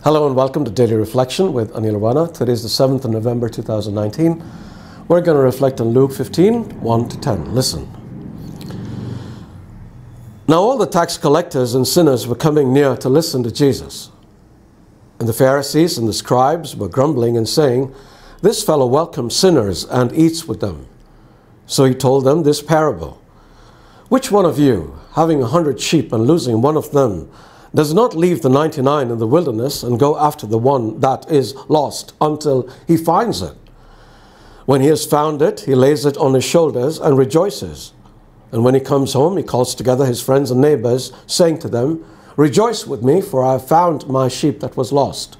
Hello and welcome to Daily Reflection with Aneel Aranha. Today is the 7th of November 2019. We're going to reflect on Luke 15, 1 to 10. Listen. Now all the tax collectors and sinners were coming near to listen to Jesus. And the Pharisees and the scribes were grumbling and saying, "This fellow welcomes sinners and eats with them." So he told them this parable. "Which one of you, having 100 sheep and losing one of them, does not leave the 99 in the wilderness and go after the one that is lost until he finds it? When he has found it, he lays it on his shoulders and rejoices. And when he comes home, he calls together his friends and neighbors, saying to them, 'Rejoice with me, for I have found my sheep that was lost.'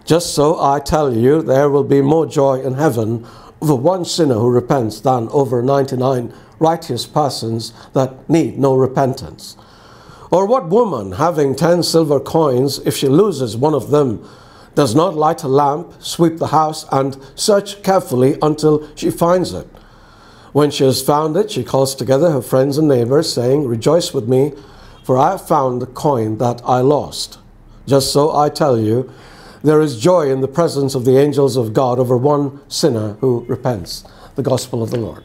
Just so I tell you, there will be more joy in heaven over one sinner who repents than over 99 righteous persons that need no repentance. Or what woman, having 10 silver coins, if she loses one of them, does not light a lamp, sweep the house, and search carefully until she finds it? When she has found it, she calls together her friends and neighbors, saying, 'Rejoice with me, for I have found the coin that I lost.' Just so I tell you, there is joy in the presence of the angels of God over one sinner who repents." The Gospel of the Lord.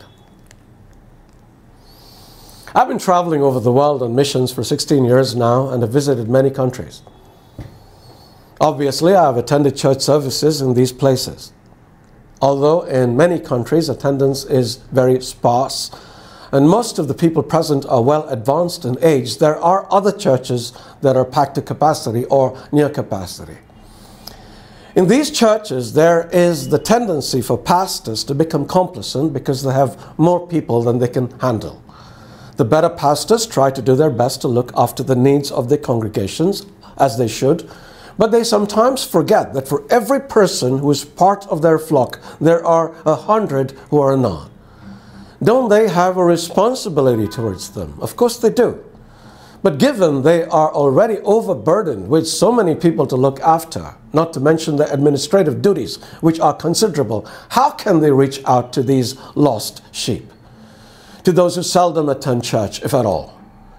I've been traveling over the world on missions for 16 years now and have visited many countries. Obviously, I have attended church services in these places. Although in many countries attendance is very sparse and most of the people present are well advanced in age, there are other churches that are packed to capacity or near capacity. In these churches, there is the tendency for pastors to become complacent because they have more people than they can handle. The better pastors try to do their best to look after the needs of their congregations, as they should, but they sometimes forget that for every person who is part of their flock, there are 100 who are not. Don't they have a responsibility towards them? Of course they do. But given they are already overburdened with so many people to look after, not to mention the administrative duties, which are considerable, how can they reach out to these lost sheep? To those who seldom attend church, if at all.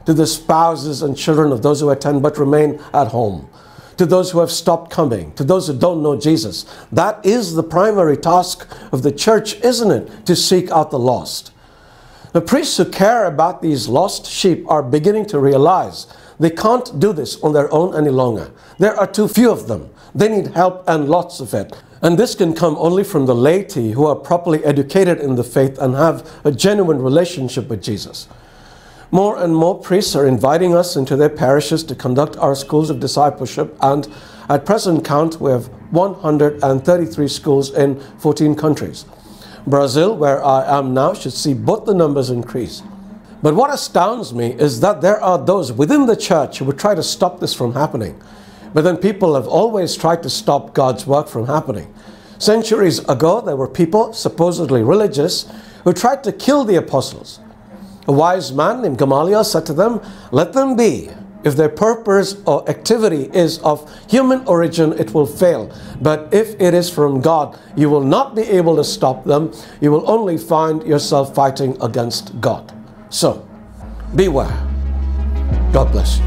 To the spouses and children of those who attend but remain at home. To those who have stopped coming. To those who don't know Jesus. That is the primary task of the church, isn't it? To seek out the lost. The priests who care about these lost sheep are beginning to realize they can't do this on their own any longer. There are too few of them. They need help, and lots of it. And this can come only from the laity who are properly educated in the faith and have a genuine relationship with Jesus. More and more priests are inviting us into their parishes to conduct our schools of discipleship, and at present count we have 133 schools in 14 countries. Brazil, where I am now, should see both the numbers increase. But what astounds me is that there are those within the church who would try to stop this from happening. But then people have always tried to stop God's work from happening. Centuries ago, there were people, supposedly religious, who tried to kill the apostles. A wise man named Gamaliel said to them, "Let them be. If their purpose or activity is of human origin, it will fail. But if it is from God, you will not be able to stop them. You will only find yourself fighting against God." So, beware. God bless you.